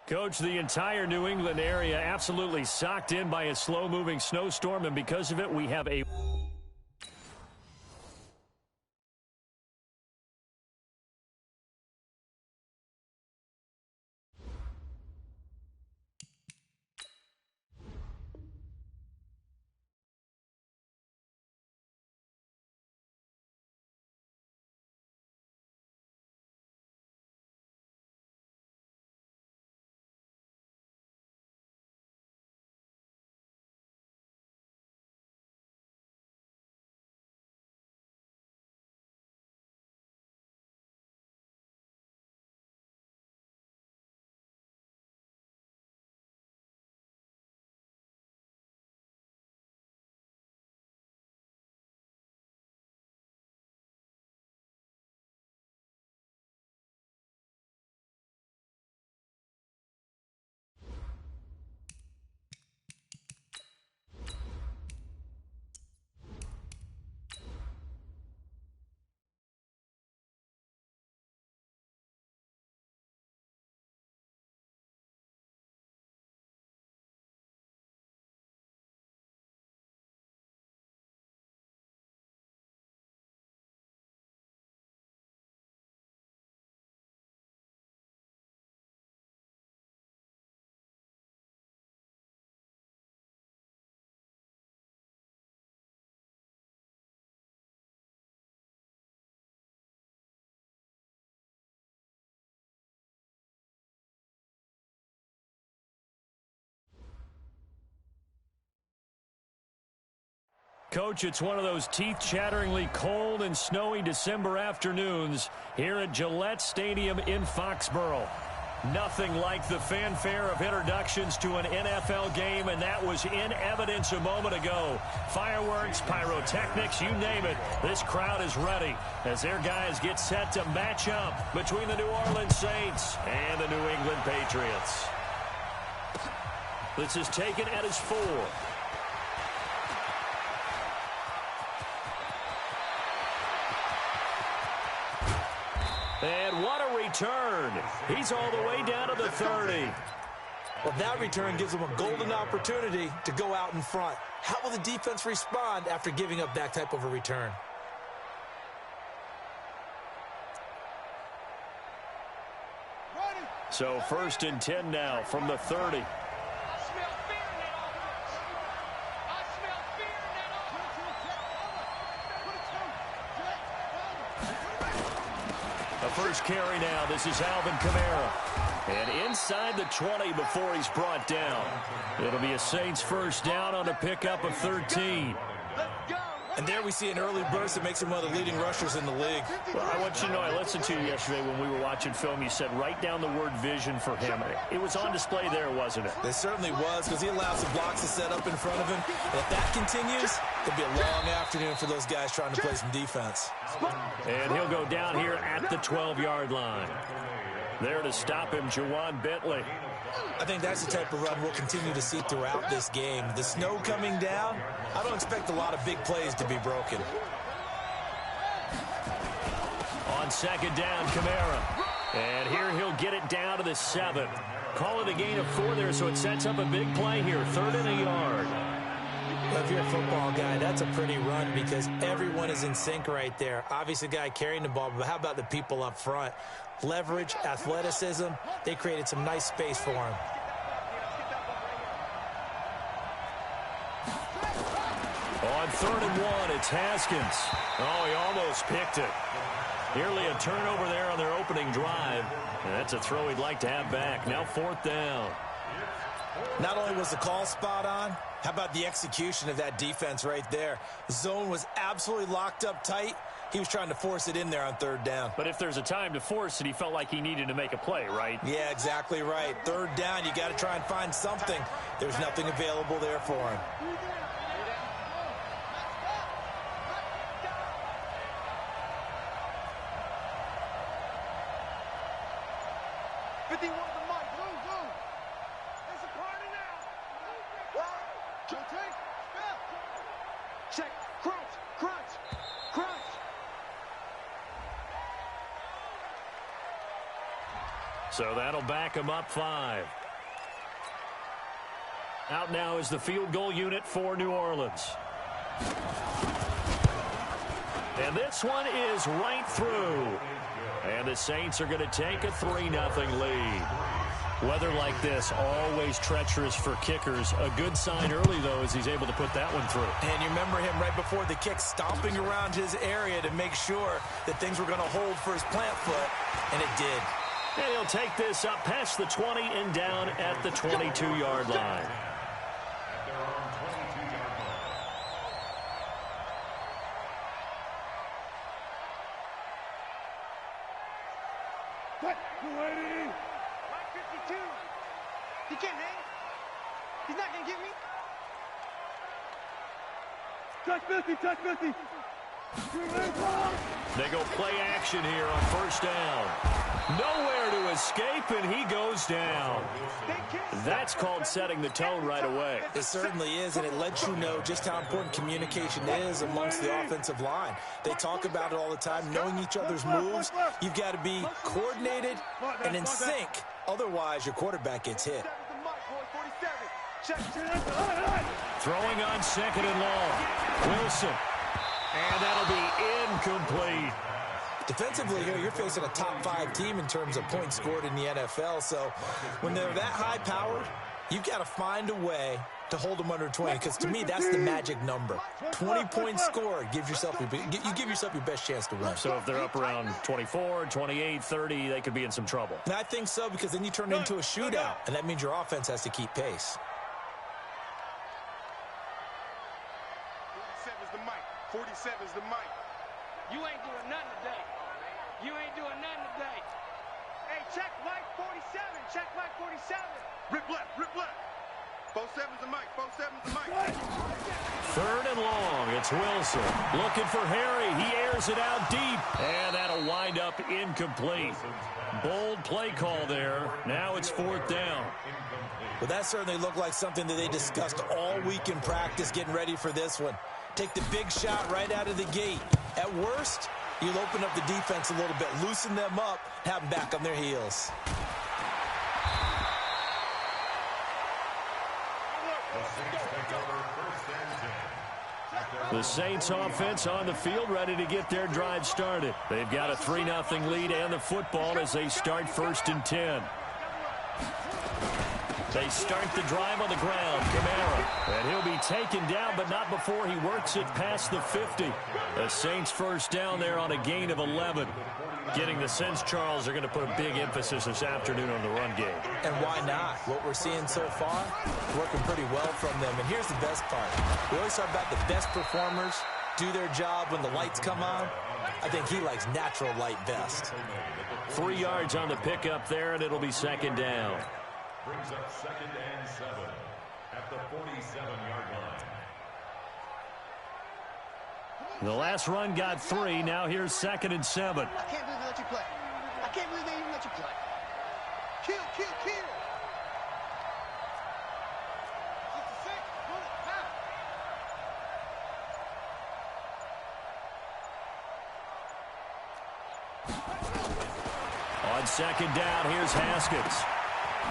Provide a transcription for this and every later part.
Coach, the entire New England area absolutely socked in by a slow-moving snowstorm, and because of it, we have a... Coach, it's one of those teeth-chatteringly cold and snowy December afternoons here at Gillette Stadium in Foxborough. Nothing like the fanfare of introductions to an NFL game, and that was in evidence a moment ago. Fireworks, pyrotechnics, you name it. This crowd is ready as their guys get set to match up between the New Orleans Saints and the New England Patriots. This is taken at his 4. And what a return. He's all the way down to the 30. Well, that return gives them a golden opportunity to go out in front. How will the defense respond after giving up that type of a return? So 1st and 10 now from the 30. The first carry now. This is Alvin Kamara. And inside the 20 before he's brought down. It'll be a Saints first down on a pickup of 13. And there we see an early burst that makes him one of the leading rushers in the league. Well, I want you to know, I listened to you yesterday when we were watching film. You said write down the word vision for him. It was on display there, wasn't it? It certainly was, because he allows the blocks to set up in front of him. And if that continues, it'll be a long afternoon for those guys trying to play some defense. And he'll go down here at the 12-yard line. There to stop him, Juwan Bentley. I think that's the type of run we'll continue to see throughout this game. The snow coming down, I don't expect a lot of big plays to be broken. On second down, Kamara. And here he'll get it down to the 7. Call it a gain of 4 there, so it sets up a big play here. 3rd and a yard. Well, if you're a football guy, that's a pretty run because everyone is in sync right there. Obviously, the guy carrying the ball, but how about the people up front? Leverage, athleticism, they created some nice space for him. On 3rd and 1, it's Haskins. Oh, he almost picked it. Nearly a turnover there on their opening drive. And that's a throw he'd like to have back. Now 4th down. Not only was the call spot on, how about the execution of that defense right there? The zone was absolutely locked up tight. He was trying to force it in there on 3rd down. But if there's a time to force it, he felt like he needed to make a play, right? Yeah, exactly right. 3rd down, you got to try and find something. There's nothing available there for him. So that'll back them up 5. Out now is the field goal unit for New Orleans. And this one is right through. And the Saints are going to take a 3-0 lead. Weather like this, always treacherous for kickers. A good sign early, though, as he's able to put that one through. And you remember him right before the kick stomping around his area to make sure that things were going to hold for his plant foot, and it did. And he'll take this up past the 20 and down at the 22-yard line. He can't hang. He's not going to get me. Touch Milky, touch Milky. They go play action here on first down. Nowhere to escape, and he goes down. That's called setting the tone right away. It certainly is, and it lets you know just how important communication is amongst the offensive line. They talk about it all the time, knowing each other's moves. You've got to be coordinated and in sync. Otherwise, your quarterback gets hit. Throwing on 2nd and long. Wilson. And that'll be incomplete. Defensively here, you're facing a top 5 team in terms of points scored in the NFL. So when they're that high-powered, you've got to find a way to hold them under 20. Because to me, that's the magic number. 20 points scored gives yourself you give yourself your best chance to win. So if they're up around 24, 28, 30, they could be in some trouble. And I think so, because then you turn it into a shootout, and that means your offense has to keep pace. 47's the mic. 47's the mic. You ain't doing nothing today. You ain't doing nothing today. Hey, check Mike 47. Check Mike 47. Rip left, rip left. 47's the mic. 47's the mic. 3rd and long. It's Wilson looking for Harry. He airs it out deep, and that'll wind up incomplete. Bold play call there. Now it's 4th down. Well, that certainly looked like something that they discussed all week in practice getting ready for this one. Take the big shot right out of the gate. At worst, you'll open up the defense a little bit, loosen them up, have them back on their heels. The Saints offense on the field, ready to get their drive started. They've got a 3-0 lead and the football as they start 1st and 10. They start the drive on the ground. Kamara. And he'll be taken down, but not before he works it past the 50. The Saints first down there on a gain of 11. Getting the sense, Charles, they're going to put a big emphasis this afternoon on the run game. And why not? What we're seeing so far, working pretty well from them. And here's the best part. We always talk about the best performers do their job when the lights come on. I think he likes natural light best. 3 yards on the pickup there, and it'll be 2nd down. Brings up 2nd and 7 at the 47-yard line. The last run got 3. Now here's 2nd and 7. I can't believe they let you play. I can't believe they even let you play. Kill, kill, kill. 66, On 2nd down, here's Haskins.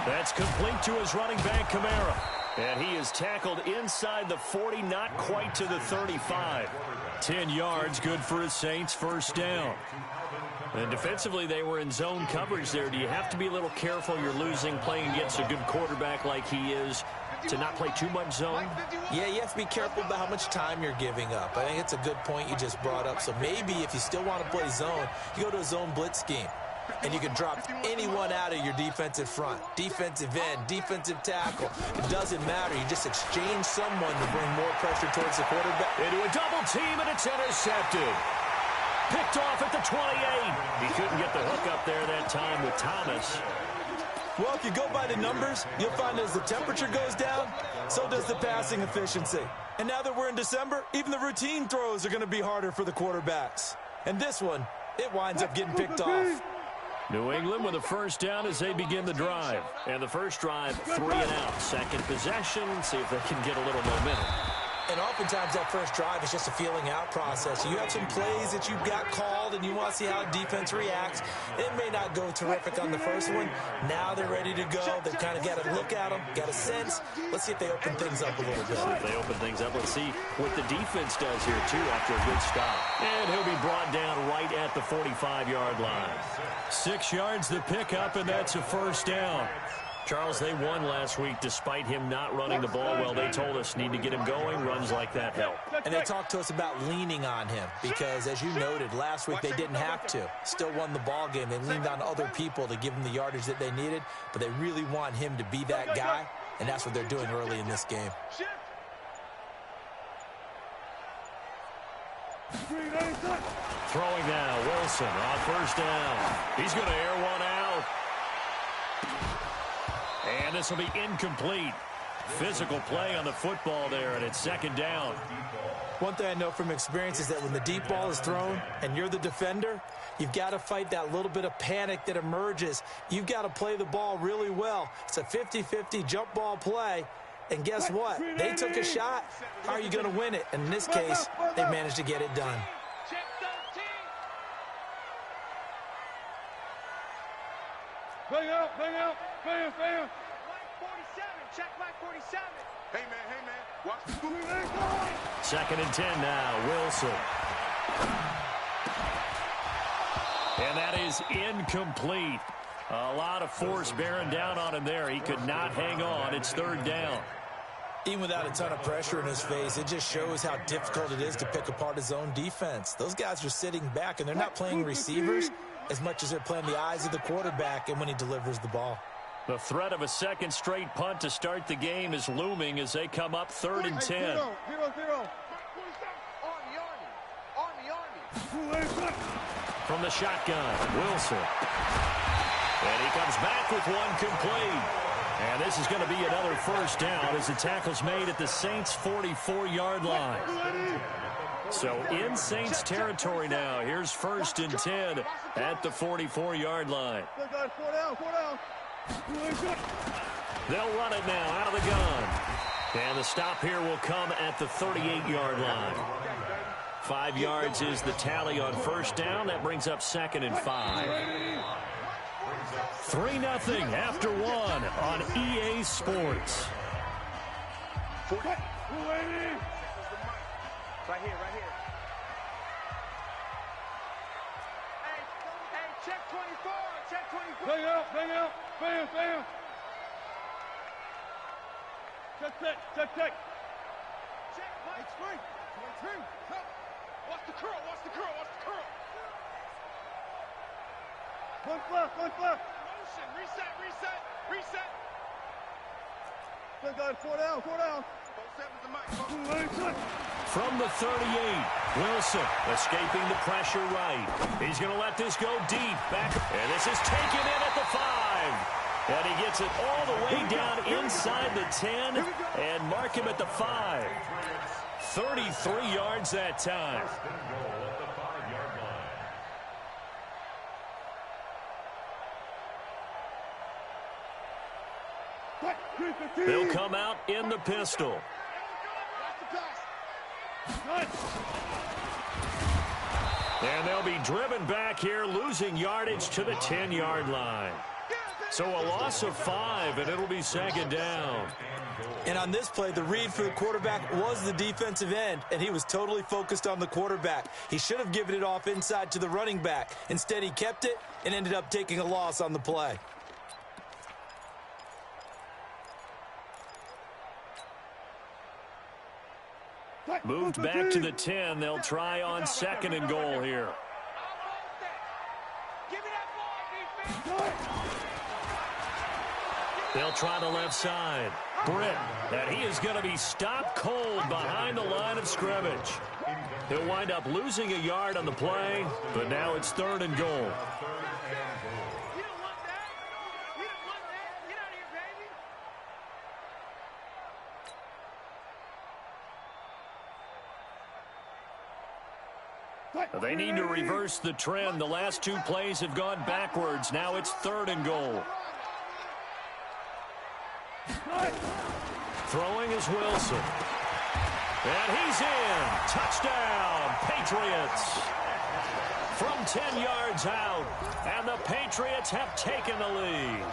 That's complete to his running back, Kamara. And he is tackled inside the 40, not quite to the 35. 10 yards, good for his Saints, first down. And defensively, they were in zone coverage there. Do you have to be a little careful? You're losing, playing against a good quarterback like he is, to not play too much zone? Yeah, you have to be careful about how much time you're giving up. I think it's a good point you just brought up. So maybe if you still want to play zone, you go to a zone blitz scheme. And you can drop anyone out of your defensive front. Defensive end, defensive tackle. It doesn't matter. You just exchange someone to bring more pressure towards the quarterback. Into a double team, and it's intercepted. Picked off at the 28. He couldn't get the hook up there that time with Thomas. Well, if you go by the numbers, you'll find as the temperature goes down, so does the passing efficiency. And now that we're in December, even the routine throws are going to be harder for the quarterbacks. And this one, it winds up getting picked off. New England with a first down as they begin the drive. And the first drive, 3 and out. Second possession, see if they can get a little momentum. And oftentimes that first drive is just a feeling out process. You have some plays that you've got called and you want to see how the defense reacts. It may not go terrific on the first one. Now they're ready to go. They've kind of got to look at them, got a sense. Let's see if they open things up a little bit. If they open things up, let's see what the defense does here, too, after a good stop. And he'll be brought down right at the 45-yard line. 6 yards the pickup, and that's a first down. Charles, they won last week despite him not running the ball well. They told us need to get him going. Runs like that help. And they talked to us about leaning on him because, as you noted, last week they didn't have to. Still won the ball game. They leaned on other people to give them the yardage that they needed, but they really want him to be that guy, and that's what they're doing early in this game. Throwing now, Wilson on first down. He's going to air one out. And this will be incomplete. Physical play on the football there, and it's second down. One thing I know from experience is that when the deep ball is thrown and you're the defender, you've got to fight that little bit of panic that emerges. You've got to play the ball really well. It's a 50-50 jump ball play. And guess what? They took a shot. How are you going to win it? And in this case, they managed to get it done. Bang out, bang out, bang, bang. White 47, check white 47. Hey, man, watch the move. Second and 10 now, Wilson. And that is incomplete. A lot of force bearing down on him there. He could not hang on. It's third down. Even without a ton of pressure in his face, it just shows how difficult it is to pick apart his own defense. Those guys are sitting back, and they're not playing receivers as much as they're playing the eyes of the quarterback and when he delivers the ball. The threat of a second straight punt to start the game is looming as they come up third and 10. 0-0. From the shotgun, Wilson. And he comes back with one complete. And this is going to be another first down as the tackle's made at the Saints' 44-yard line. So in Saints territory now. Here's first and 10 at the 44-yard line. They'll run it now out of the gun. And the stop here will come at the 38-yard line. 5 yards is the tally on first down. That brings up second and 5. 3-0 after one on EA Sports. Right here. Hey, check 24, check 24. Bang out, bam. Check. Check, Mike. It's free. Watch the curl. One left. Motion, reset. Good guys, 4 down. 4-7's the mic. From the 38, Wilson escaping the pressure right. He's going to let this go deep. Back, and this is taken in at the 5. And he gets it all the way down inside the 10 and mark him at the 5. 33 yards that time. They'll come out in the pistol. And they'll be driven back here, losing yardage to the 10-yard line. So a loss of 5, and it'll be second down. And on this play, the read for the quarterback was the defensive end, and he was totally focused on the quarterback. He should have given it off inside to the running back. Instead, he kept it and ended up taking a loss on the play. Moved back to the 10. They'll try on second and goal here. They'll try the left side. Britt, and he is going to be stopped cold behind the line of scrimmage. He'll wind up losing a yard on the play, but now it's third and goal. They need to reverse the trend. The last 2 plays have gone backwards. Now it's third and goal. Throwing is Wilson. And he's in. Touchdown, Patriots. From 10 yards out, and the Patriots have taken the lead.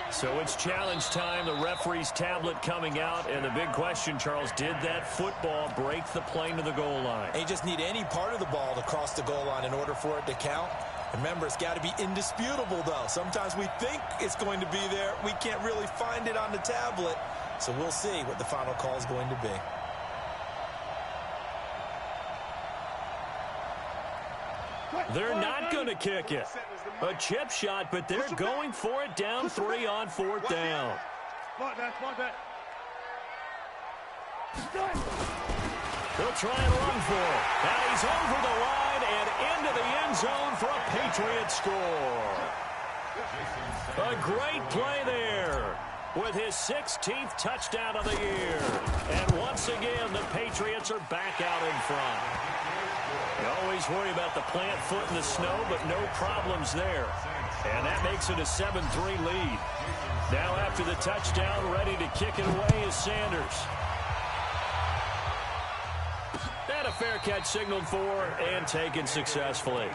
So it's challenge time. The referee's tablet coming out, and the big question, Charles, did that football break the plane to the goal line? And you just need any part of the ball to cross the goal line in order for it to count. Remember, it's got to be indisputable, though. Sometimes we think it's going to be there. We can't really find it on the tablet. So we'll see what the final call is going to be. They're not going to kick it. A chip shot, but they're going for it down 3 on 4th down. They'll try and run for it. Now he's over the line and into the end zone for a Patriots score. A great play there with his 16th touchdown of the year. And once again, the Patriots are back out in front. You always worry about the plant foot in the snow, but no problems there. And that makes it a 7-3 lead. Now after the touchdown, ready to kick it away is Sanders. And a fair catch signaled for and taken successfully.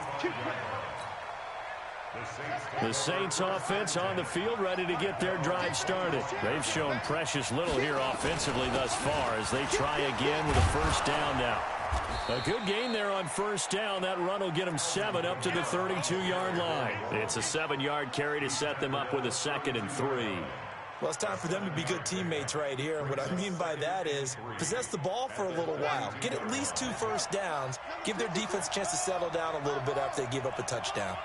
The Saints offense on the field, ready to get their drive started. They've shown precious little here offensively thus far as they try again with a first down now. A good gain there on first down. That run will get them 7 up to the 32-yard line. It's a 7-yard carry to set them up with a 2nd and 3. Well, it's time for them to be good teammates right here. And what I mean by that is possess the ball for a little while. Get at least 2 first downs. Give their defense a chance to settle down a little bit after they give up a touchdown.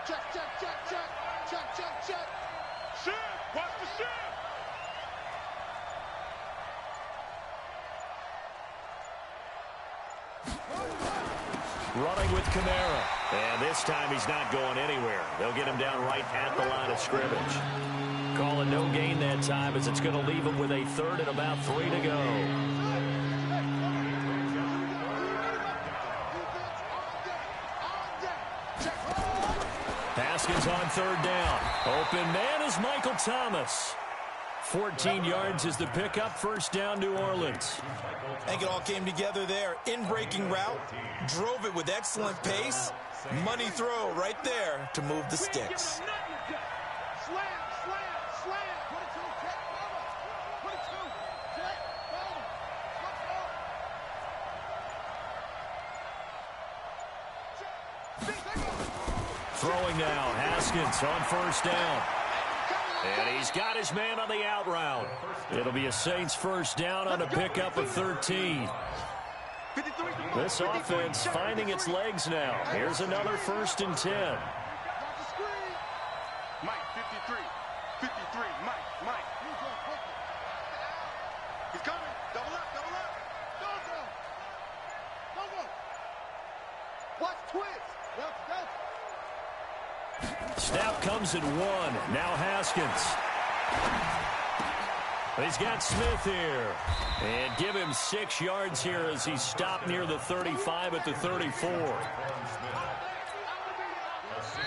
Check, check, check, check. Check, check, check. Shift. Watch the shift. Running with Kamara. And this time he's not going anywhere. They'll get him down right at the line of scrimmage. Calling no gain that time as it's going to leave him with a 3rd and about 3 to go. Haskins on 3rd down. Open man is Michael Thomas. 14 yards is the pickup. First down, New Orleans. I think it all came together there. In-breaking route. Drove it with excellent pace. Money throw right there to move the sticks. Throwing now, Haskins on first down. And he's got his man on the out route. It'll be a Saints first down on a pickup of 13. This offense finding its legs now. Here's another 1st and 10. Mike, 53. 53. Mike. He's coming. Double up. Go. Watch twist. Snap comes at 1. Now Haskins. He's got Smith here. And give him 6 yards here as he stopped near the 35 at the 34.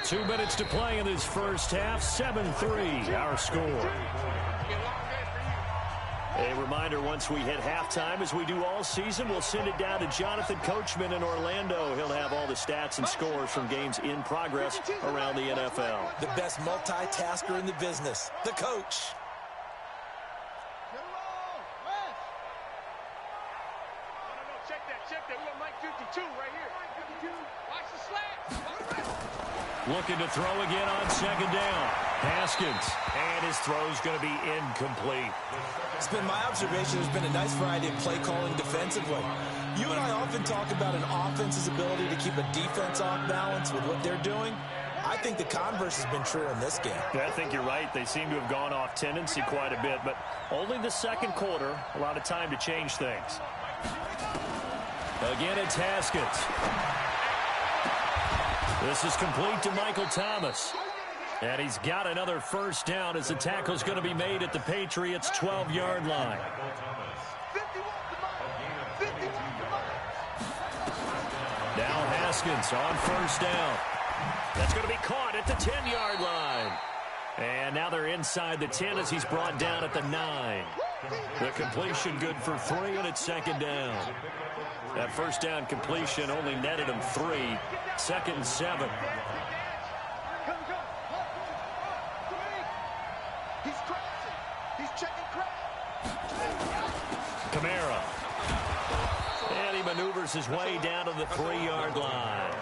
2 minutes to play in this first half. 7-3 our score. A reminder, once we hit halftime, as we do all season, we'll send it down to Jonathan Coachman in Orlando. He'll have all the stats and scores from games in progress around the NFL. The best multitasker in the business, the coach. Check that. We got Mike 52 right here. Watch the slant. Looking to throw again on 2nd down. Haskins. And his throw's going to be incomplete. It's been my observation there's been a nice variety of play calling defensively. You and I often talk about an offense's ability to keep a defense off balance with what they're doing. I think the converse has been true in this game. Yeah, I think you're right. They seem to have gone off tendency quite a bit, but only the 2nd quarter, a lot of time to change things. Again, it's Haskins. This is complete to Michael Thomas. And he's got another first down as the tackle's going to be made at the Patriots' 12-yard line. Now Haskins on first down. That's going to be caught at the 10-yard line. And now they're inside the 10 as he's brought down at the 9. The completion good for 3, and it's second down. That first down completion only netted him 3. Second and 7. Kamara. And he maneuvers his way down to the 3-yard line.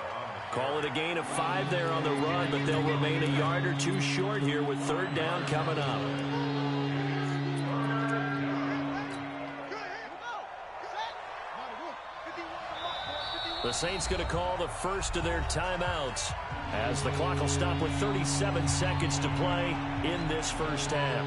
Call it a gain of 5 there on the run, but they'll remain a yard or 2 short here with third down coming up. The Saints going to call the first of their timeouts as the clock will stop with 37 seconds to play in this first half.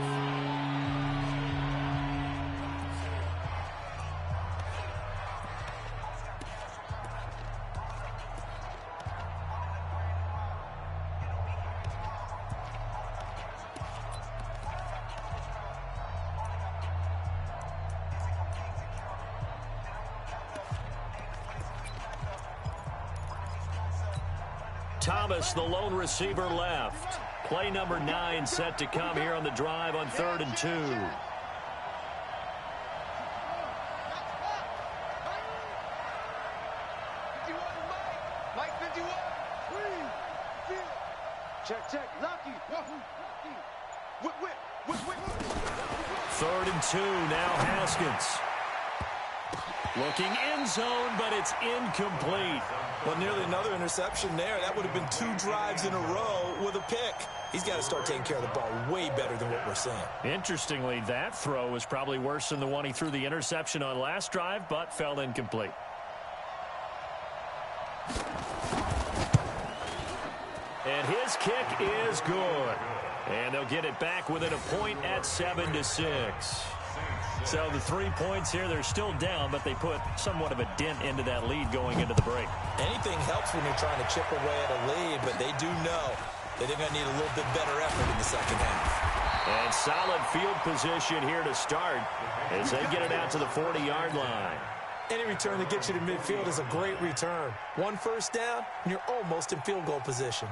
Thomas, the lone receiver, left. Play number 9 set to come here on the drive on 3rd and 2. Check. Lucky. 3rd and 2. Now Haskins. Looking end zone, but it's incomplete. Well, nearly another interception there. That would have been 2 drives in a row with a pick. He's got to start taking care of the ball way better than what we're seeing. Interestingly, that throw was probably worse than the one he threw the interception on last drive, but fell incomplete. And his kick is good. And they'll get it back within a point at 7-6. So the 3 points here, they're still down, but they put somewhat of a dent into that lead going into the break. Anything helps when you're trying to chip away at a lead, but they do know that they're going to need a little bit better effort in the second half. And solid field position here to start as they get it out to the 40-yard line. Any return that gets you to midfield is a great return. 1 first down, and you're almost in field goal position.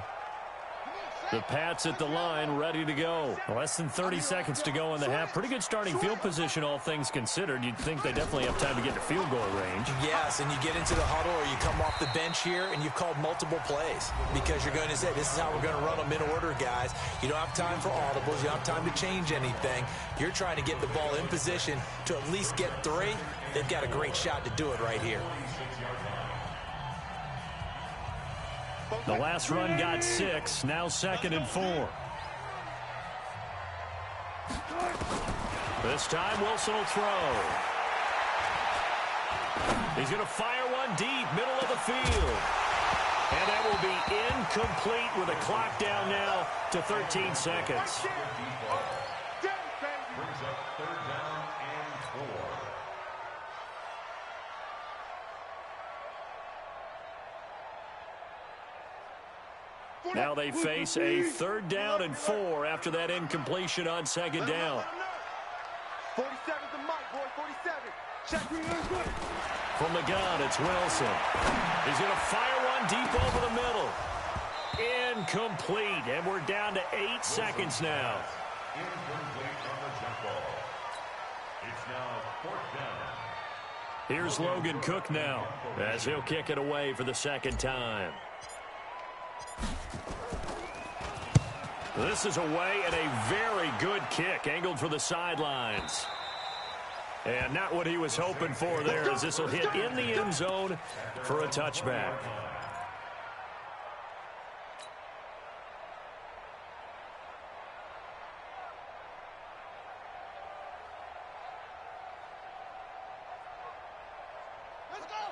The Pats at the line, ready to go. Less than 30 seconds to go in the half. Pretty good starting field position, all things considered. You'd think they definitely have time to get to field goal range. Yes, and you get into the huddle or you come off the bench here and you've called multiple plays because you're going to say, this is how we're going to run them in order, guys. You don't have time for audibles. You don't have time to change anything. You're trying to get the ball in position to at least get 3. They've got a great shot to do it right here. The last run got 6. Now 2nd and 4. This time Wilson will throw. He's going to fire one deep, middle of the field. And that will be incomplete with a clock down now to 13 seconds. Brings up 3rd down and 4. Now they face a 3rd down and 4 after that incompletion on 2nd down. 47's the mic, boy. 47. Check. From the gun, it's Wilson. He's going to fire one deep over the middle. Incomplete, and we're down to 8 seconds now. Incomplete on the jump ball. It's now 4th down. Here's Logan Cook now as he'll kick it away for the 2nd time. This is away and a very good kick angled for the sidelines. And not what he was hoping for there as this will hit in the end zone for a touchback.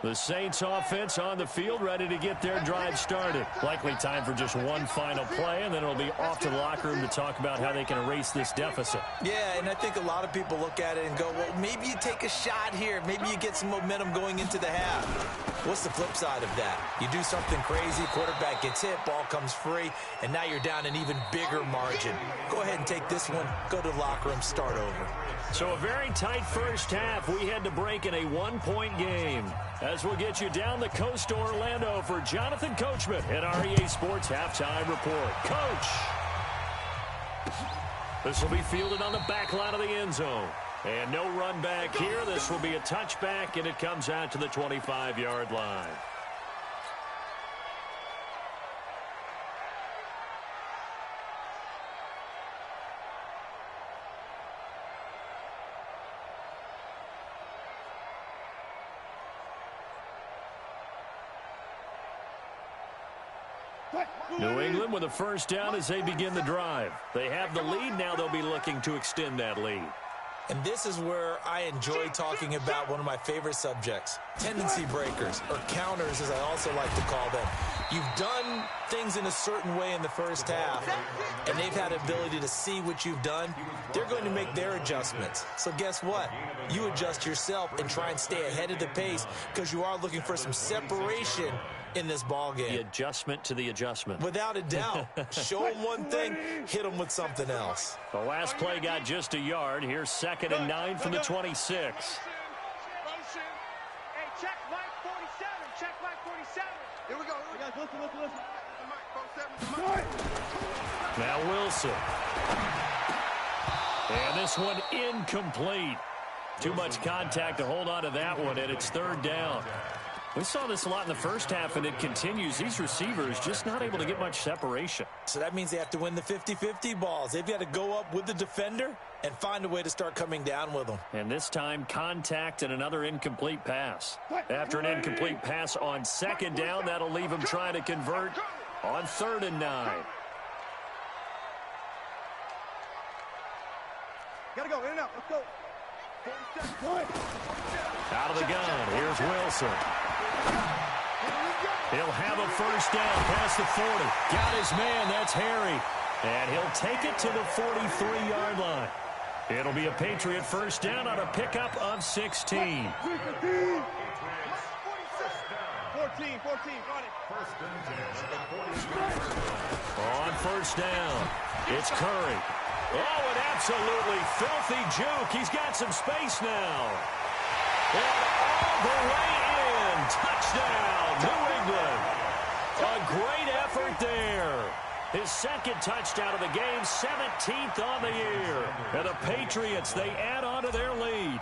The Saints offense on the field, ready to get their drive started. Likely time for just one final play, and then it'll be off to the locker room to talk about how they can erase this deficit. Yeah, and I think a lot of people look at it and go, well, maybe you take a shot here. Maybe you get some momentum going into the half. What's the flip side of that? You do something crazy, quarterback gets hit, ball comes free, and now you're down an even bigger margin. Go ahead and take this one, go to the locker room, start over. So a very tight first half. We had to break in a 1-point game. As we'll get you down the coast to Orlando for Jonathan Coachman at REA Sports Halftime Report. Coach! This will be fielded on the back line of the end zone. And no run back here. This will be a touchback, and it comes out to the 25-yard line. New England with a first down as they begin the drive. They have the lead. Now they'll be looking to extend that lead. And this is where I enjoy talking about one of my favorite subjects, tendency breakers, or counters as I also like to call them. You've done things in a certain way in the first half, and they've had the ability to see what you've done. They're going to make their adjustments. So guess what? You adjust yourself and try and stay ahead of the pace because you are looking for some separation in this ball game. The adjustment to the adjustment. Without a doubt. Show them one thing, hit them with something else. The last play got just a yard. Here's 2nd and 9 from the 26. Hey, check Mike 47. Check Mike 47. Here we go. Listen. Now Wilson. And this one incomplete. Too much contact to hold on to that one, and it's 3rd down. We saw this a lot in the first half, and it continues. These receivers just not able to get much separation. So that means they have to win the 50-50 balls. They've got to go up with the defender and find a way to start coming down with them. And this time, contact and another incomplete pass. After an incomplete pass on 2nd down, that'll leave him trying to convert on 3rd and 9. Gotta go, in and out. Let's go. Out of the gun, here's Wilson. He'll have a first down past the 40. Got his man, that's Harry. And he'll take it to the 43-yard line. It'll be a Patriot first down on a pickup of 16. 14, got it. On first down, it's Curry. Oh, an absolutely filthy juke. He's got some space now. And all the way in. Touchdown, New England. A great effort there. His 2nd touchdown of the game, 17th on the year. And the Patriots, they add on to their lead.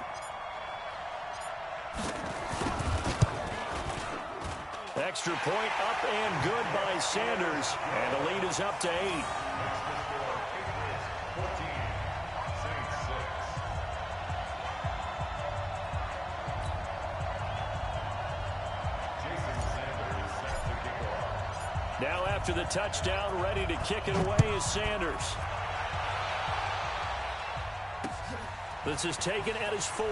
Extra point up and good by Sanders. And the lead is up to 8. Now after the touchdown, ready to kick it away is Sanders. This is taken at his 4.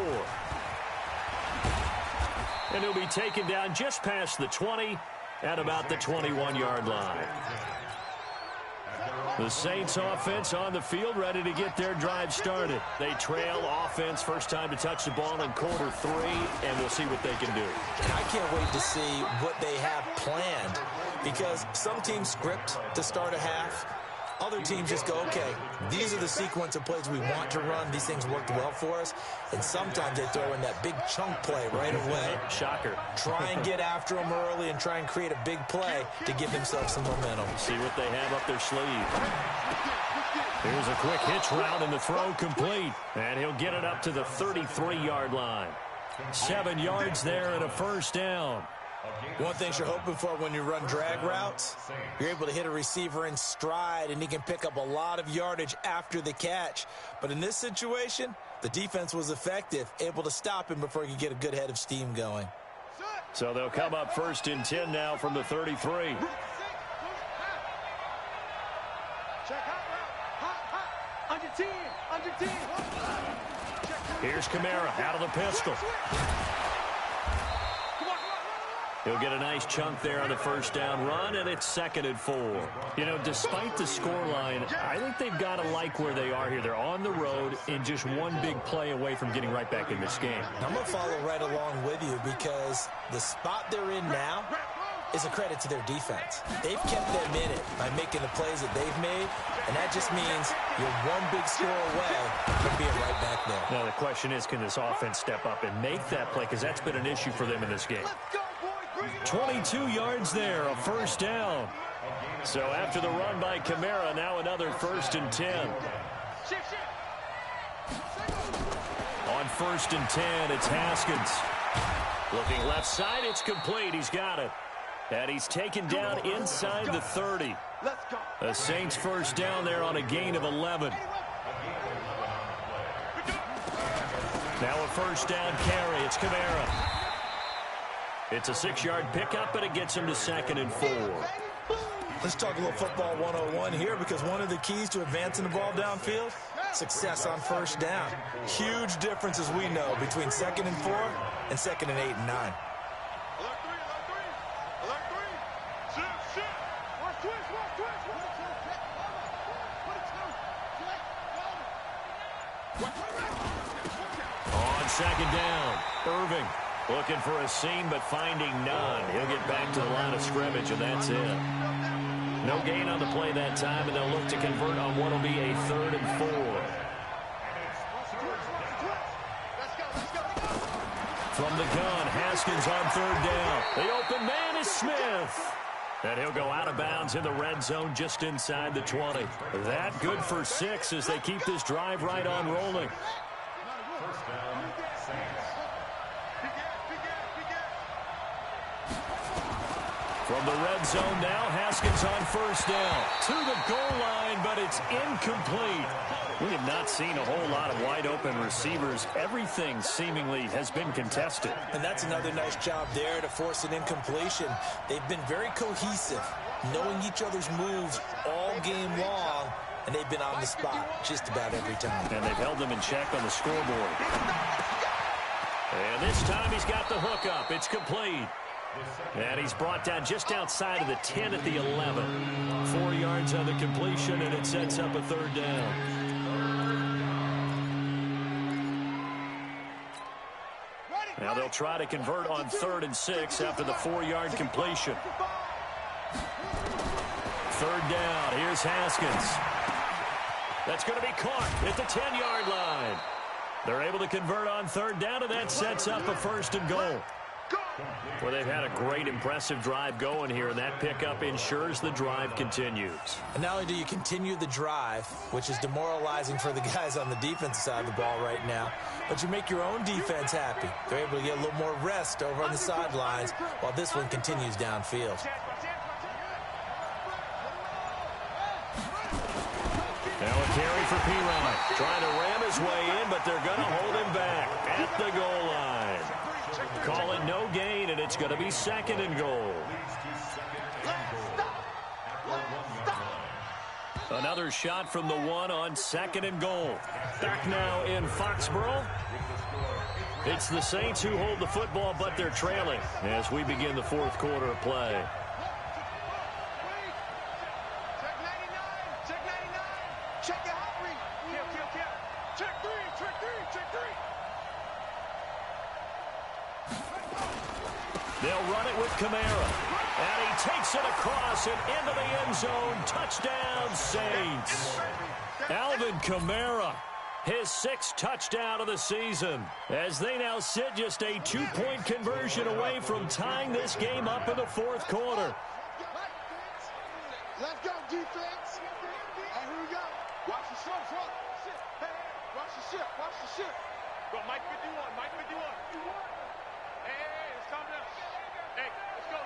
And he'll be taken down just past the 20 at about the 21-yard line. The Saints offense on the field, ready to get their drive started. They trail offense, first time to touch the ball in quarter 3, and we'll see what they can do. I can't wait to see what they have planned because some teams script to start a half. Other teams just go, okay, these are the sequence of plays we want to run. These things worked well for us. And sometimes they throw in that big chunk play right away. Shocker. Try and get after them early and try and create a big play to give themselves some momentum. See what they have up their sleeve. Here's a quick hitch route and the throw complete. And he'll get it up to the 33-yard line. 7 yards there and a first down. One thing you're hoping for when you run drag routes, you're able to hit a receiver in stride, and he can pick up a lot of yardage after the catch. But in this situation, the defense was effective, able to stop him before he could get a good head of steam going. So they'll come up 1st and 10 now from the 33. Check hot route. Under 10. Under 10. Here's Kamara out of the pistol. He'll get a nice chunk there on the first down run, and it's 2nd and 4. You know, despite the scoreline, I think they've got to like where they are here. They're on the road and just one big play away from getting right back in this game. I'm going to follow right along with you because the spot they're in now is a credit to their defense. They've kept them in it by making the plays that they've made, and that just means you're one big score away from being right back there. Now, the question is, can this offense step up and make that play? Because that's been an issue for them in this game. 22 yards there, a first down. So after the run by Kamara, now another 1st and 10. 1st and 10. It's Haskins. Looking left side, it's complete. He's got it. And he's taken down inside the 30. The Saints first down there on a gain of 11. Now a first down carry. It's Kamara. It's a 6-yard pickup, and it gets him to 2nd and 4. Let's talk a little football 101 here, because one of the keys to advancing the ball downfield, success on first down. Huge difference, as we know, between 2nd and 4 and 2nd and 8 and 9. On 2nd down, Irving looking for a seam but finding none. He'll get back to the line of scrimmage, and that's it. No gain on the play that time, and they'll look to convert on what will be a 3rd and 4. From the gun, Haskins on 3rd down. The open man is Smith. And he'll go out of bounds in the red zone just inside the 20. That good for 6 as they keep this drive right on rolling. First down, Saints. From the red zone now, Haskins on 1st down. To the goal line, but it's incomplete. We have not seen a whole lot of wide-open receivers. Everything seemingly has been contested. And that's another nice job there to force an incompletion. They've been very cohesive, knowing each other's moves all game long, and they've been on the spot just about every time. And they've held them in check on the scoreboard. And this time he's got the hook up. It's complete. And he's brought down just outside of the 10 at the 11. 4 yards on the completion, and it sets up a 3rd down. Now they'll try to convert on 3rd and 6 after the 4-yard completion. 3rd down. Here's Haskins. That's going to be caught at the 10-yard line. They're able to convert on 3rd down, and that sets up a 1st and goal. Well, they've had a great, impressive drive going here, and that pickup ensures the drive continues. And not only do you continue the drive, which is demoralizing for the guys on the defensive side of the ball right now, but you make your own defense happy. They're able to get a little more rest over on the sidelines while this one continues downfield. Now a carry for P-Rod. Trying to ram his way in, but they're going to hold him back at the goal line. Call it no gain, and it's going to be 2nd and goal. Another shot from the 1 on 2nd and goal. Back now in Foxborough. It's the Saints who hold the football, but they're trailing as we begin the 4th quarter of play. They'll run it with Kamara. And he takes it across and into the end zone. Touchdown, Saints. Alvin Kamara, his 6th touchdown of the season, as they now sit just a 2-point conversion away from tying this game up in the 4th quarter. Let's go, defense. And here we go. Watch the ship, front. Hey, watch the ship, watch the ship. Go, Mike 51, Mike 51. Hey, let's calm down. Hey, let's go.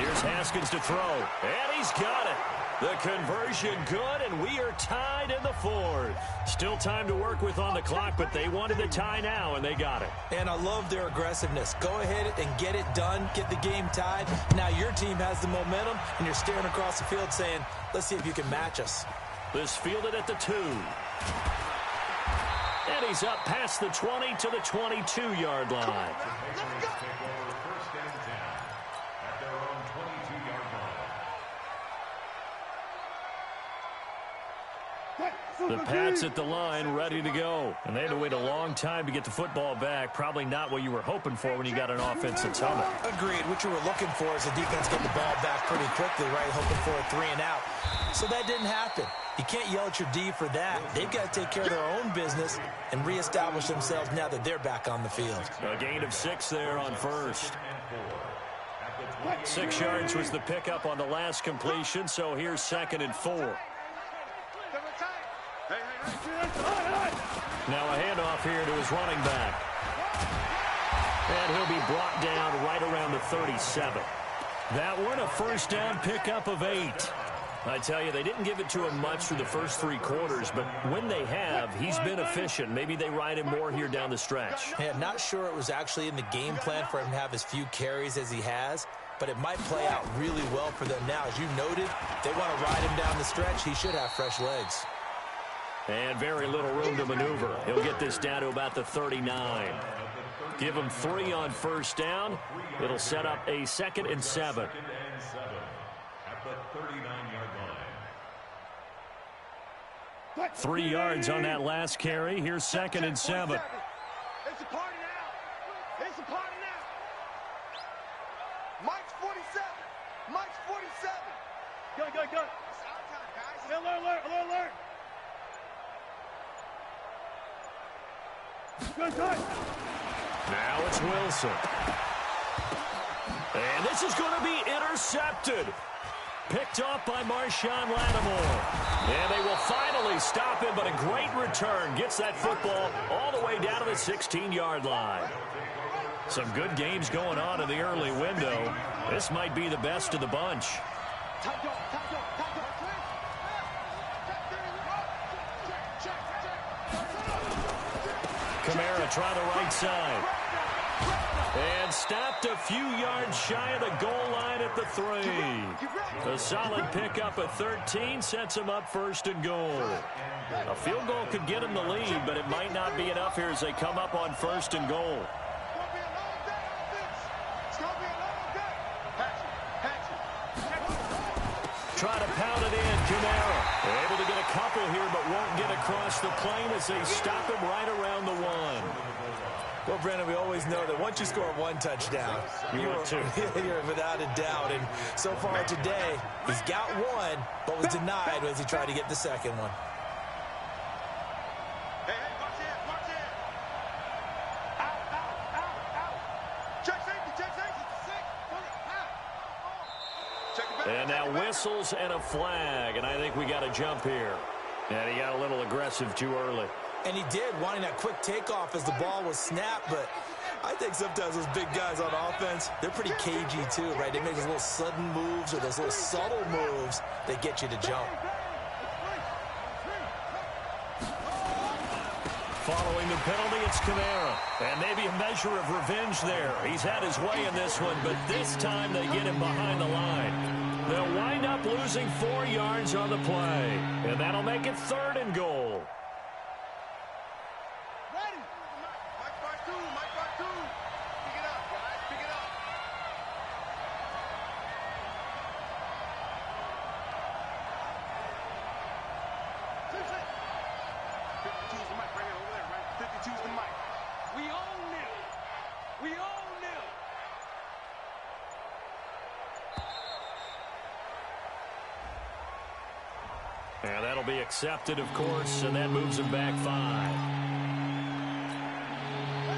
Here's Haskins to throw, and he's got it. The conversion good, and we are tied in the 4th. Still time to work with on the clock, but they wanted the tie now, and they got it. And I love their aggressiveness. Go ahead and get it done, get the game tied. Now your team has the momentum, and you're staring across the field saying, let's see if you can match us. This fielded at the 2. And he's up past the 20 to the 22-yard line. The Pats at the line, ready to go. And they had to wait a long time to get the football back. Probably not what you were hoping for when you got an offense that's humming. Agreed. What you were looking for is the defense get the ball back pretty quickly, right? Hoping for a 3 and out. So that didn't happen. You can't yell at your D for that. They've got to take care of their own business and reestablish themselves now that they're back on the field. A gain of 6 there on 1st. 6 yards was the pickup on the last completion, so here's 2nd and 4. Now a handoff here to his running back. And he'll be brought down right around the 37. That one, a first down pickup of 8. I tell you, they didn't give it to him much through the first 3 quarters, but when they have, he's been efficient. Maybe they ride him more here down the stretch. Yeah, not sure it was actually in the game plan for him to have as few carries as he has, but it might play out really well for them now. As you noted, they want to ride him down the stretch. He should have fresh legs. And very little room to maneuver. He'll get this down to about the 39. Give him 3 on first down. It'll set up a 2nd and 7. At the 39-yard line. 3 yards on that last carry. Here's 2nd and 7. It's a party now. It's a party now. Mike's 47. Mike's 47. Good. It's our time, guys. Alert. Good. Now it's Wilson. And this is going to be intercepted. Picked off by Marshawn Lattimore. And they will finally stop him, but a great return. Gets that football all the way down to the 16-yard line. Some good games going on in the early window. This might be the best of the bunch. Kamara try the right side. And stopped a few yards shy of the goal line at the 3. A solid pickup at 13 sets him up 1st and goal. A field goal could get him the lead, but it might not be enough here as they come up on 1st and goal. Try to pound it in, Kamara. Able to get a couple here, but won't get across the plane as they stop him right around the 1. Well, Brandon, we always know that once you score 1 touchdown, you're without a doubt. And so far today, he's got 1, but was denied as he tried to get the 2nd one. Hey, march in. Out. Check safety. And now whistles and a flag, and I think we got a jump here. And he got a little aggressive too early. And he did, wanting that quick takeoff as the ball was snapped, but I think sometimes those big guys on offense, they're pretty cagey too, right? They make those little sudden moves or those little subtle moves that get you to jump. Following the penalty, it's Kamara. And maybe a measure of revenge there. He's had his way in this one, but this time they get him behind the line. They'll wind up losing 4 yards on the play. And that'll make it 3rd and goal. And that'll be accepted, of course, and that moves him back 5.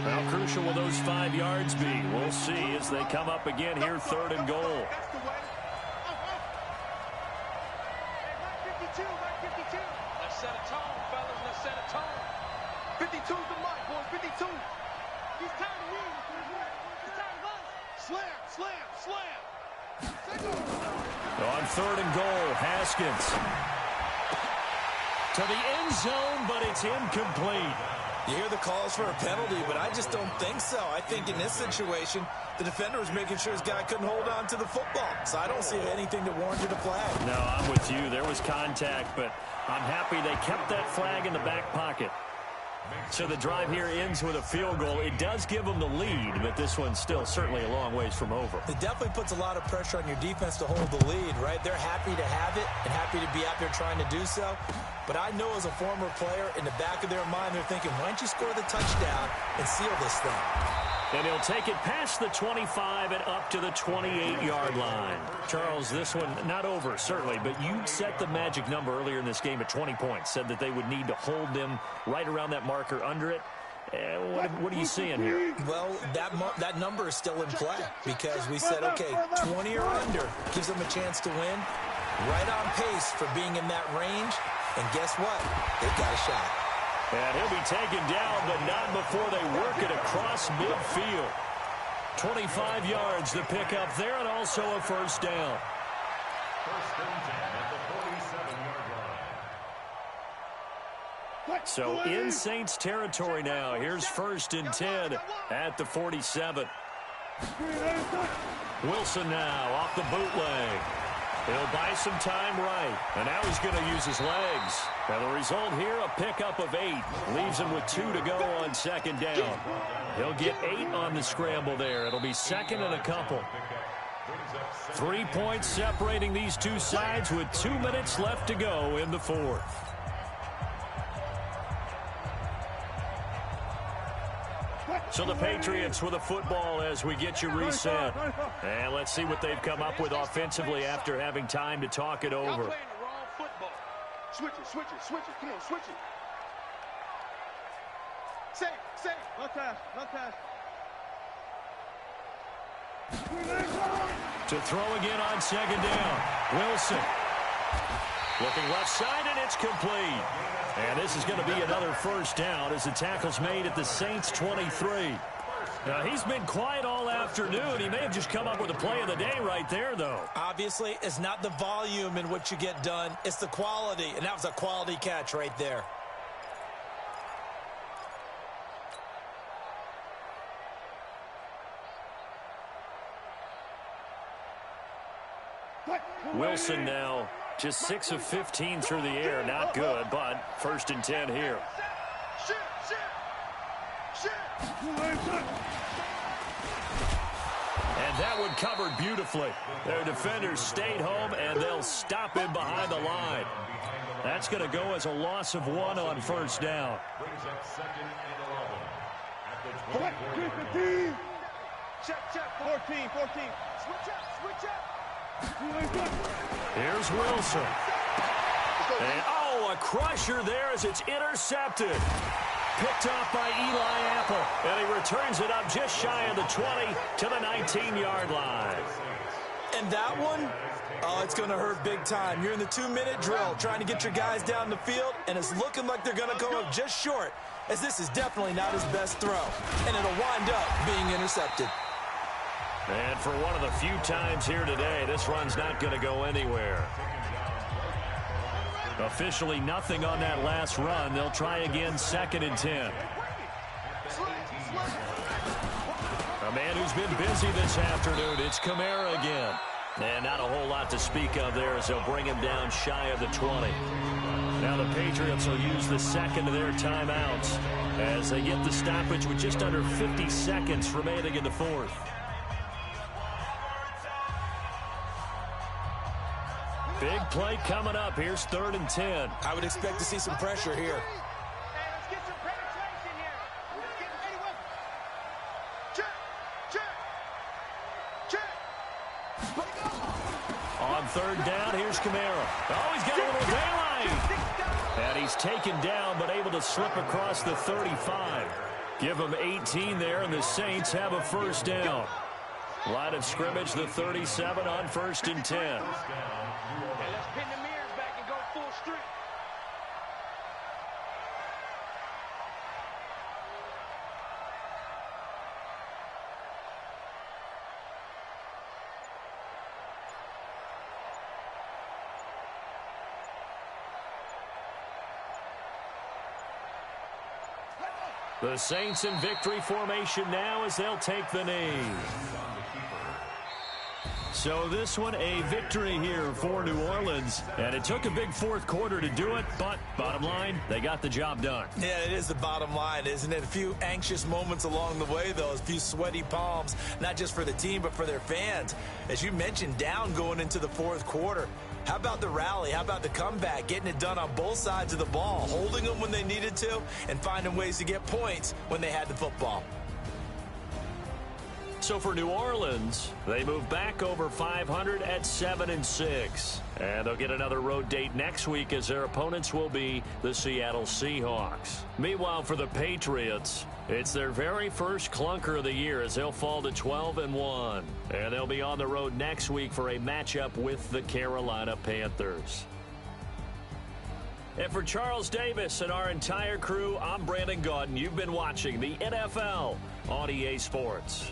How crucial will those 5 yards be? We'll see as they come up again here, 3rd and goal. Let's set a tone, fellas. Let's set a tone. 52's the mic, boys. 52. He's tired of me. He's tired of us. Slam. On 3rd and goal, Haskins to the end zone, but it's incomplete. You hear the calls for a penalty, but I just don't think so. I think in this situation, the defender was making sure his guy couldn't hold on to the football. So I don't see anything that warranted a flag. No, I'm with you. There was contact, but I'm happy they kept that flag in the back pocket. So the drive here ends with a field goal. It does give them the lead, but this one's still certainly a long ways from over. It definitely puts a lot of pressure on your defense to hold the lead, right? They're happy to have it and happy to be out there trying to do so. But I know as a former player, in the back of their mind, they're thinking, why don't you score the touchdown and seal this thing? And he'll take it past the 25 and up to the 28-yard line. Charles, this one not over, certainly, but you set the magic number earlier in this game at 20 points, said that they would need to hold them right around that marker under it. What are you seeing here? Well, that number is still in play because we said, okay, 20 or under gives them a chance to win. Right on pace for being in that range. And guess what? They've got a shot. And he'll be taken down, but not before they work it across midfield. 25 yards to pick up there, and also a first down. First and 10 at the 47-yard line. So in Saints territory now. Here's first and 10 at the 47. Wilson now off the bootleg. He'll buy some time right. And now he's going to use his legs. And the result here, a pickup of 8. Leaves him with 2 to go on second down. He'll get 8 on the scramble there. It'll be second and a couple. 3 points separating these two sides with 2 minutes left to go in the fourth. So the Patriots with a football as we get you reset. And let's see what they've come up with offensively after having time to talk it over. Y'all playing the wrong football. Switch it, switch it, switch it. Come on, switch it. Say, no touch, no touch. To throw again on second down. Wilson. Looking left side, and it's complete. And this is going to be another first down as the tackle's made at the Saints' 23. Now, he's been quiet all afternoon. He may have just come up with the play of the day right there, though. Obviously, it's not the volume in which you get done. It's the quality, and that was a quality catch right there. Wilson now just 6 of 15 through the air. Not good, but first and 10 here. And that one covered beautifully. Their defenders stayed home, and they'll stop him behind the line. That's going to go as a loss of 1 on first down. Brings up second and 11 at the 24-yard line. Check, 14. Switch up. Here's Wilson. And, a crusher there as it's intercepted. Picked off by Eli Apple. And he returns it up just shy of the 20 to the 19-yard line. And that one, it's going to hurt big time. You're in the 2-minute drill trying to get your guys down the field, and it's looking like they're going to come up just short, as this is definitely not his best throw. And it'll wind up being intercepted. And for one of the few times here today, this run's not going to go anywhere. Officially nothing on that last run. They'll try again second and 10. A man who's been busy this afternoon, it's Kamara again. And not a whole lot to speak of there as they'll bring him down shy of the 20. Now the Patriots will use the second of their timeouts as they get the stoppage with just under 50 seconds remaining in the fourth. Big play coming up. Here's third and 10. I would expect to see some pressure here. Hey, let's get some penetration here. Let's get anyway. Check. On third down, here's Kamara. Oh, he's got a little daylight. And he's taken down, but able to slip across the 35. Give him 18 there, and the Saints have a first down. Line of scrimmage, the 37 on first and 10. Hey, let's pin the mirrors back and go full strength. The Saints in victory formation now as they'll take the knee. So this one a victory here for New Orleans. And it took a big fourth quarter to do it, but bottom line, they got the job done. Yeah, it is the bottom line, isn't it? A few anxious moments along the way, though. A few sweaty palms, not just for the team, but for their fans. As you mentioned, down going into the fourth quarter. How about the rally? How about the comeback? Getting it done on both sides of the ball, holding them when they needed to, and finding ways to get points when they had the football. So for New Orleans, they move back over 500 at 7-6. And they'll get another road date next week as their opponents will be the Seattle Seahawks. Meanwhile, for the Patriots, it's their very first clunker of the year as they'll fall to 12-1. And they'll be on the road next week for a matchup with the Carolina Panthers. And for Charles Davis and our entire crew, I'm Brandon Gaudin. You've been watching the NFL on EA Sports.